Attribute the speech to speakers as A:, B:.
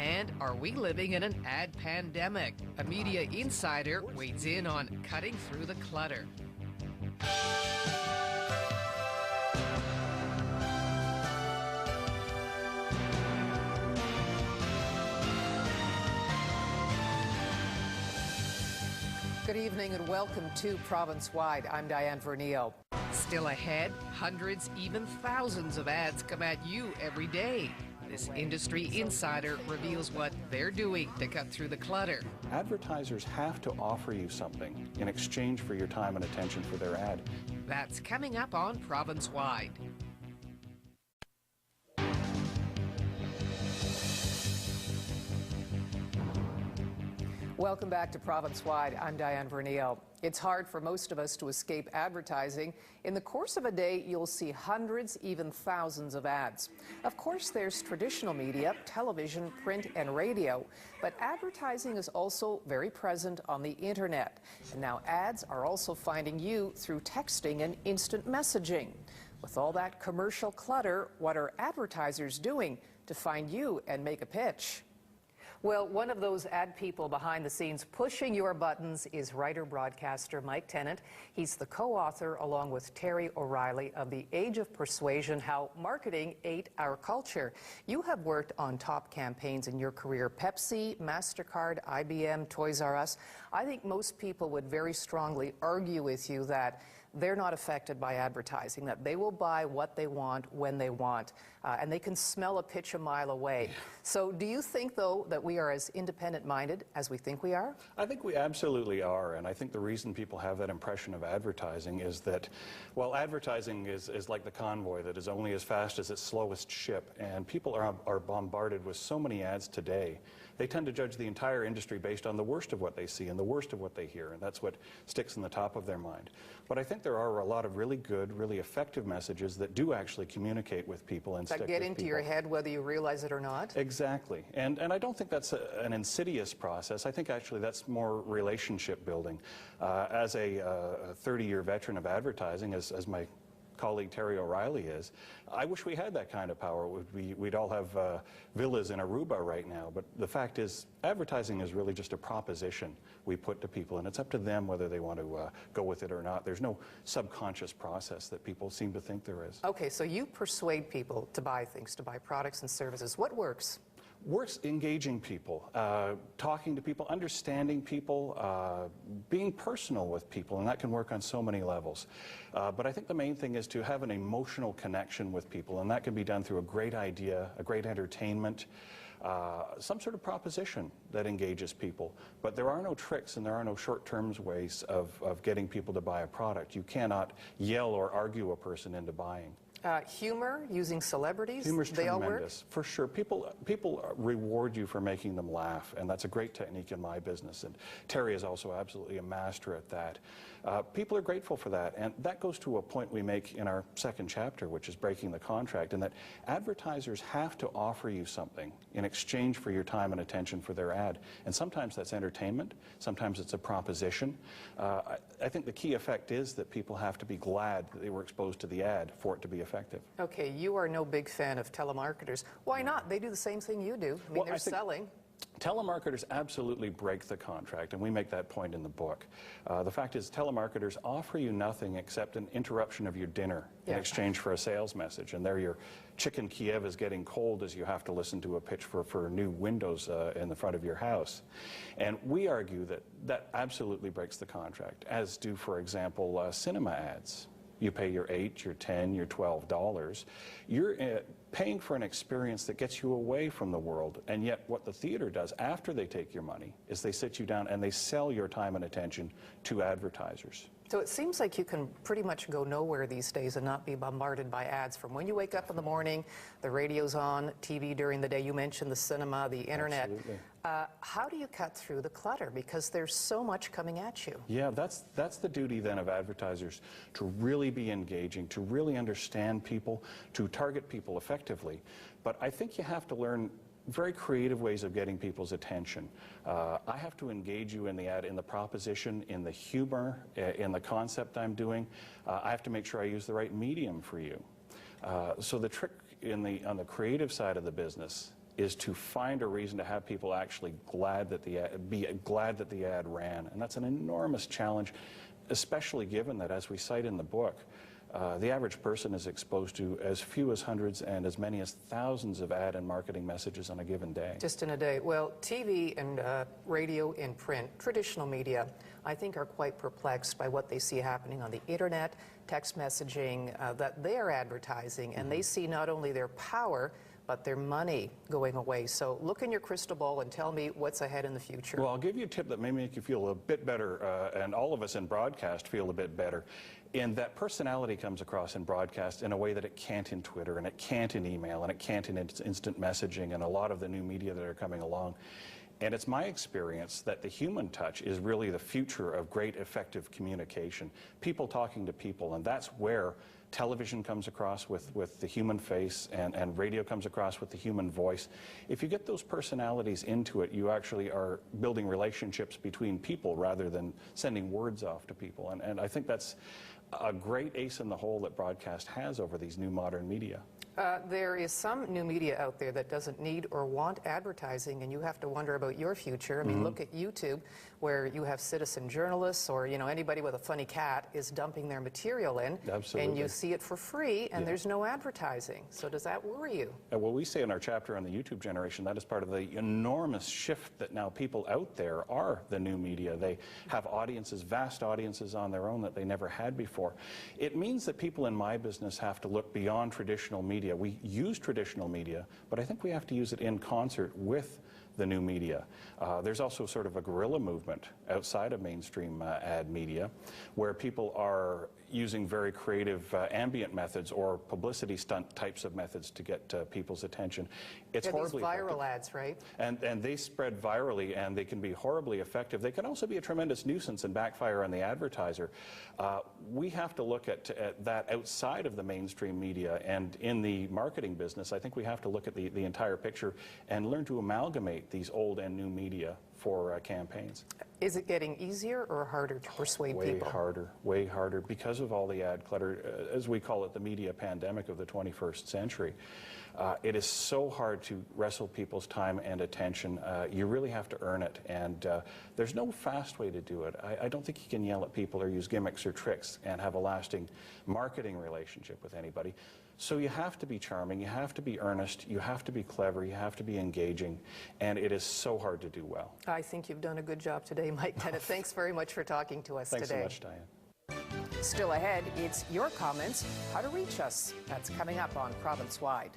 A: And are we living in an ad pandemic? A media insider weighs in on cutting through the clutter.
B: Good evening and welcome to Province-Wide. I'm Diane Vernio.
A: Still ahead, hundreds, even thousands of ads come at you every day. This industry insider reveals what they're doing to cut through the clutter.
C: Advertisers have to offer you something in exchange for your time and attention for their ad.
A: That's coming up on Province-Wide.
B: Welcome back to Province-Wide. I'm Diane Vernio. It's hard for most of us to escape advertising. In the course of a day, you'll see hundreds, even thousands of ads. Of course, there's traditional media, television, print, and radio, but advertising is also very present on the internet. And now ads are also finding you through texting and instant messaging. With all that commercial clutter, what are advertisers doing to find you and make a pitch? Well, one of those ad people behind the scenes pushing your buttons is writer-broadcaster Mike Tennant. He's the co-author, along with Terry O'Reilly, of The Age of Persuasion, How Marketing Ate Our Culture. You have worked on top campaigns in your career: Pepsi, MasterCard, IBM, Toys R Us. I think most people would very strongly argue with you that they're not affected by advertising, that they will buy what they want when they want, and they can smell a pitch a mile away. So do you think, though, that we are as independent-minded as we think we are?
C: I think we absolutely are, and I think the reason people have that impression of advertising is that, well, advertising is like the convoy that is only as fast as its slowest ship, and people are bombarded with so many ads today. They tend to judge the entire industry based on the worst of what they see and the worst of what they hear, and that's what sticks in the top of their mind. But I think there are a lot of really good, really effective messages that do actually communicate with people and stick with people.
B: That get into your head whether you realize it or not?
C: Exactly. And I don't think that's an insidious process. I think actually that's more relationship building. As a 30-year veteran of advertising, as my colleague Terry O'Reilly is, I wish we had that kind of power. We'd all have villas in Aruba right now, but the fact is advertising is really just a proposition we put to people, and it's up to them whether they want to go with it or not. There's no subconscious process that people seem to think there is.
B: Okay, so you persuade people to buy things, to buy products and services. What works?
C: Works engaging people, talking to people, understanding people, being personal with people, and that can work on so many levels. But I think the main thing is to have an emotional connection with people, and that can be done through a great idea, a great entertainment, some sort of proposition that engages people. But there are no tricks and there are no short-term ways of getting people to buy a product. You cannot yell or argue a person into buying.
B: Humor, using celebrities,
C: humor's
B: they all work?
C: Tremendous, for sure. People reward you for making them laugh, and that's a great technique in my business, and Terry is also absolutely a master at that. People are grateful for that, and that goes to a point we make in our second chapter, which is breaking the contract, and that advertisers have to offer you something in exchange for your time and attention for their ad, and sometimes that's entertainment, sometimes it's a proposition. I think the key effect is that people have to be glad that they were exposed to the ad for it to be effective.
B: Okay, you are no big fan of telemarketers. Why not? They do the same thing you do. I mean, they're selling.
C: Telemarketers absolutely break the contract, and we make that point in the book. The fact is, telemarketers offer you nothing except an interruption of your dinner in exchange for a sales message, and there your chicken Kiev is getting cold as you have to listen to a pitch for new windows in the front of your house. And we argue that that absolutely breaks the contract, as do, for example, cinema ads. You pay your $8, your $10, your $12. You're paying for an experience that gets you away from the world, and yet what the theater does after they take your money is they sit you down and they sell your time and attention to advertisers.
B: So it seems like you can pretty much go nowhere these days and not be bombarded by ads. From when you wake up in the morning, the radio's on, TV during the day, you mentioned the cinema, the internet.
C: Absolutely.
B: How do you cut through the clutter? Because there's so much coming at you.
C: Yeah, that's the duty then of advertisers, to really be engaging, to really understand people, to target people effectively. But I think you have to learn very creative ways of getting people's attention. I have to engage you in the ad, in the proposition, in the humor, in the concept I'm doing. I have to make sure I use the right medium for you. So the trick on the creative side of the business is to find a reason to have people actually be glad that the ad ran. And that's an enormous challenge, especially given that, as we cite in the book, the average person is exposed to as few as hundreds and as many as thousands of ad and marketing messages on a given day.
B: Just in a day. Well, TV and radio and print, traditional media, I think are quite perplexed by what they see happening on the internet, text messaging, that they're advertising, and they see not only their power, but their money going away. So look in your crystal ball and tell me what's ahead in the future.
C: Well, I'll give you a tip that may make you feel a bit better, and all of us in broadcast feel a bit better, in that personality comes across in broadcast in a way that it can't in Twitter, and it can't in email, and it can't in instant messaging, and a lot of the new media that are coming along. And it's my experience that the human touch is really the future of great effective communication. People talking to people, and that's where television comes across with the human face, and radio comes across with the human voice. If you get those personalities into it, you actually are building relationships between people rather than sending words off to people. And I think that's a great ace in the hole that broadcast has over these new modern media.
B: There is some new media out there that doesn't need or want advertising, and you have to wonder about your future. I mean, look at YouTube, where you have citizen journalists or, you know, anybody with a funny cat is dumping their material in.
C: Absolutely.
B: And you see it for free, and there's no advertising. So does that worry you?
C: Well, we say in our chapter on the YouTube generation, that is part of the enormous shift that now people out there are the new media. They have audiences, vast audiences on their own that they never had before. It means that people in my business have to look beyond traditional media. We use traditional media, but I think we have to use it in concert with the new media. There's also sort of a guerrilla movement outside of mainstream ad media where people are using very creative ambient methods or publicity stunt types of methods to get people's attention. It's horribly
B: these viral
C: effective.
B: ads, right?
C: And they spread virally, and they can be horribly effective. They can also be a tremendous nuisance and backfire on the advertiser. We have to look at that outside of the mainstream media, and in the marketing business, I think we have to look at the entire picture and learn to amalgamate these old and new media for campaigns.
B: Is it getting easier or harder to persuade people?
C: Way harder, because of all the ad clutter, as we call it, the media pandemic of the 21st century. It is so hard to wrestle people's time and attention. You really have to earn it, and there's no fast way to do it. I don't think you can yell at people or use gimmicks or tricks and have a lasting marketing relationship with anybody. So you have to be charming, you have to be earnest, you have to be clever, you have to be engaging, and it is so hard to do well.
B: I think you've done a good job today, Mike Tennant. Thanks very much for talking to us
C: Thanks
B: today.
C: so much, Diane.
B: Still ahead, it's your comments, how to reach us. That's coming up on Province Wide.